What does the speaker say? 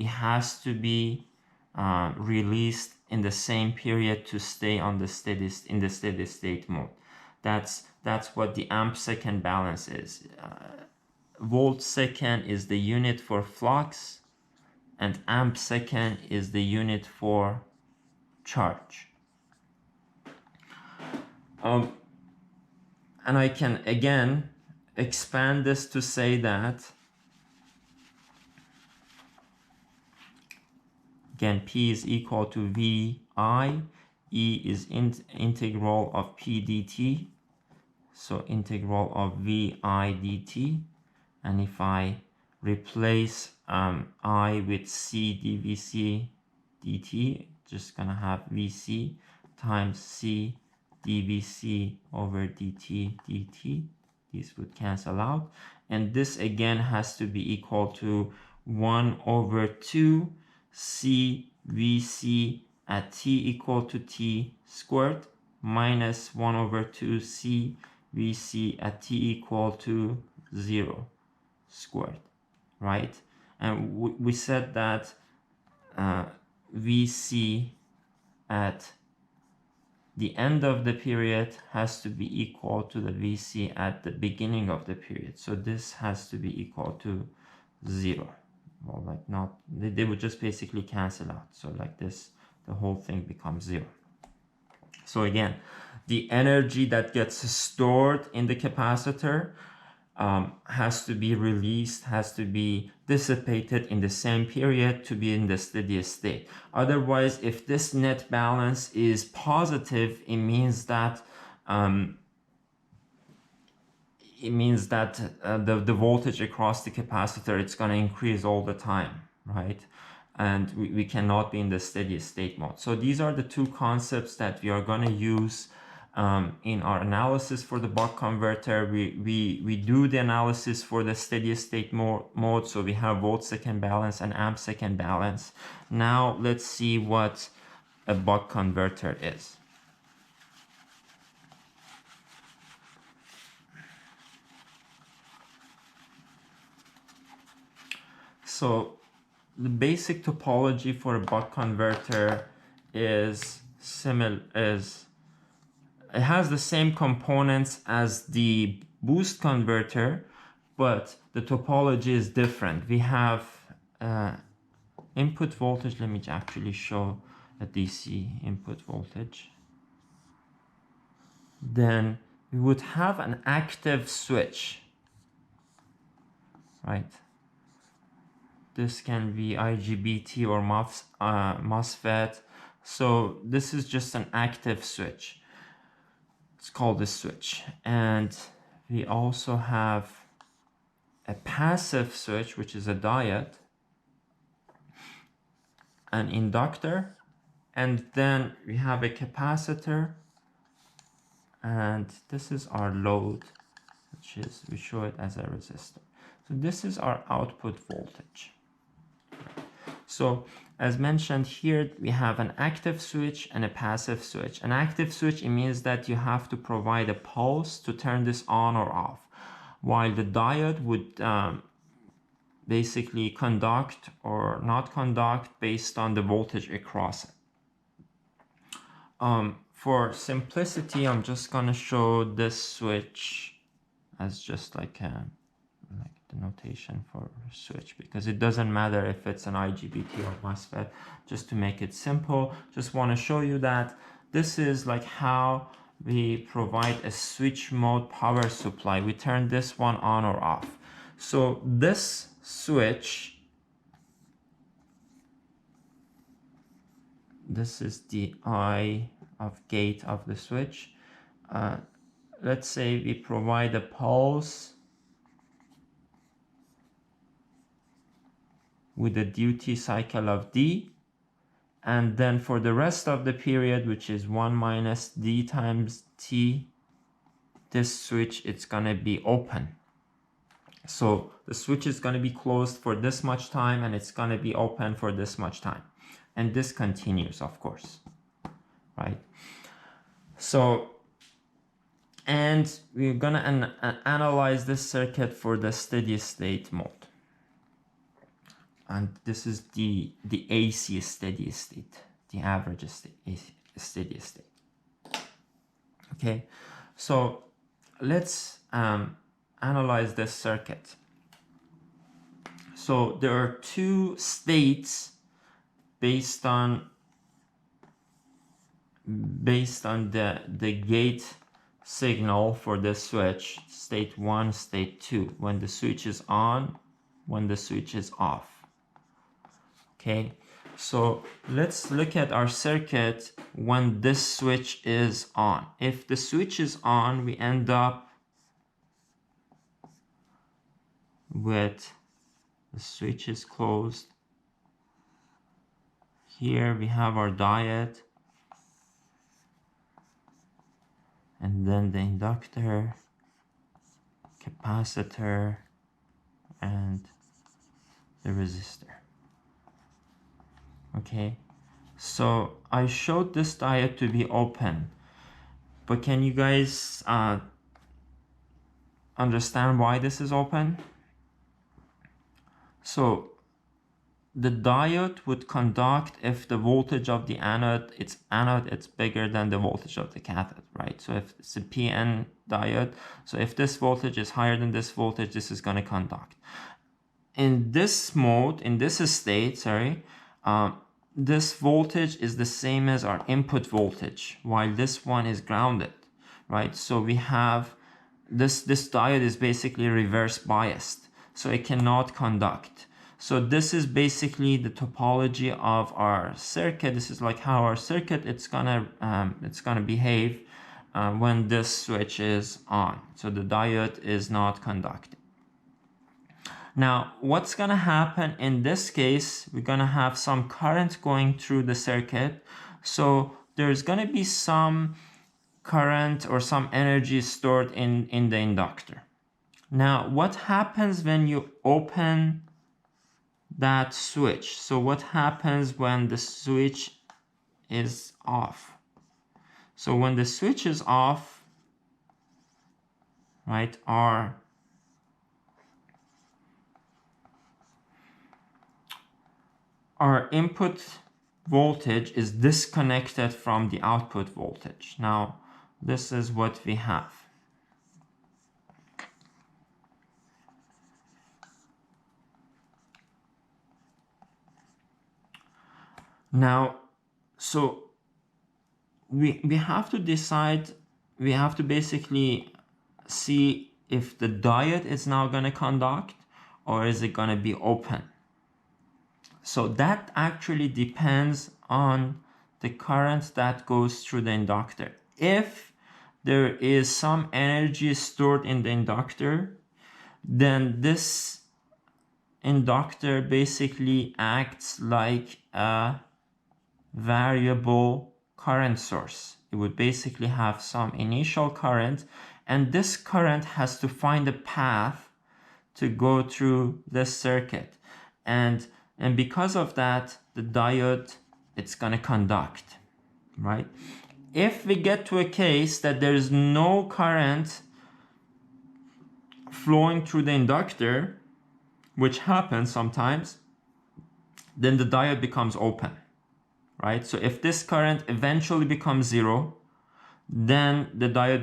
it has to be released in the same period to stay on the steady state mode. That's what the amp second balance is. Volt second is the unit for flux, and amp second is the unit for charge. And I can again expand this to say that again P is equal to VI, E is integral of P dt, so integral of VI dt, and if I replace I with C dVc dt, just gonna have Vc times C dVc over dt dt. These would cancel out, and this again has to be equal to 1 over 2 C Vc at t equal to t squared minus 1 over 2 C Vc at t equal to 0 squared, right? And we said that Vc at the end of the period has to be equal to the Vc at the beginning of the period. So this has to be equal to 0. Well, like not, they would just basically cancel out. So like this, the whole thing becomes 0. So again, the energy that gets stored in the capacitor has to be released, has to be dissipated in the same period to be in the steady state. Otherwise, if this net balance is positive, it means that the voltage across the capacitor, it's going to increase all the time, right? And we cannot be in the steady state mode. So these are the two concepts that we are going to use in our analysis for the buck converter. We do the analysis for the steady state mode. So we have volt second balance and amp second balance. Now let's see what a buck converter is. So the basic topology for a buck converter is similar, it has the same components as the boost converter, but the topology is different. We have input voltage. Let me actually show a DC input voltage. Then we would have an active switch, right? This can be IGBT or MOSFET. So this is just an active switch. It's called a switch. And we also have a passive switch, which is a diode, an inductor, and then we have a capacitor, and this is our load, which is, we show it as a resistor. So this is our output voltage. So as mentioned here, we have an active switch and a passive switch. An active switch, it means that you have to provide a pulse to turn this on or off, while the diode would basically conduct or not conduct based on the voltage across it. For simplicity, I'm just going to show this switch as just like the notation for switch, because it doesn't matter if it's an IGBT or MOSFET. Just to make it simple, just want to show you that this is like how we provide a switch mode power supply. We turn this one on or off. So this switch, this is the I of gate of the switch. Let's say we provide a pulse with a duty cycle of D, and then for the rest of the period, which is 1 minus D times T, this switch, it's going to be open. So the switch is going to be closed for this much time, and it's going to be open for this much time, and this continues, of course, right? So, and we're going to analyze this circuit for the steady state mode. and this is the AC steady state, the average steady state. Okay, so let's analyze this circuit. So there are two states based on the gate signal for this switch, state 1, state 2, when the switch is on, when the switch is off. Okay, so let's look at our circuit when this switch is on. If the switch is on, we end up with the switch is closed. Here we have our diode, and then the inductor, capacitor, and the resistor. Okay, so I showed this diode to be open, but can you guys understand why this is open? So the diode would conduct if the voltage of the anode, it's bigger than the voltage of the cathode, right? So if it's a PN diode, so if this voltage is higher than this voltage, this is going to conduct. In this mode, in this state, this voltage is the same as our input voltage, while this one is grounded, right? So we have this diode is basically reverse biased, so it cannot conduct. So this is basically the topology of our circuit. This is like how our circuit it's gonna behave when this switch is on. So the diode is not conducting. Now, what's gonna happen in this case? We're gonna have some current going through the circuit. So there's gonna be some current or some energy stored in the inductor. Now, what happens when you open that switch? So what happens when the switch is off? So when the switch is off, right, our input voltage is disconnected from the output voltage. Now, this is what we have. Now, so we have to decide, we have to basically see if the diode is now going to conduct or is it going to be open. So that actually depends on the current that goes through the inductor. If there is some energy stored in the inductor, then this inductor basically acts like a variable current source. It would basically have some initial current, and this current has to find a path to go through this circuit. And because of that, the diode, it's going to conduct, right? If we get to a case that there is no current flowing through the inductor, which happens sometimes, then the diode becomes open, right? So if this current eventually becomes zero, then the diode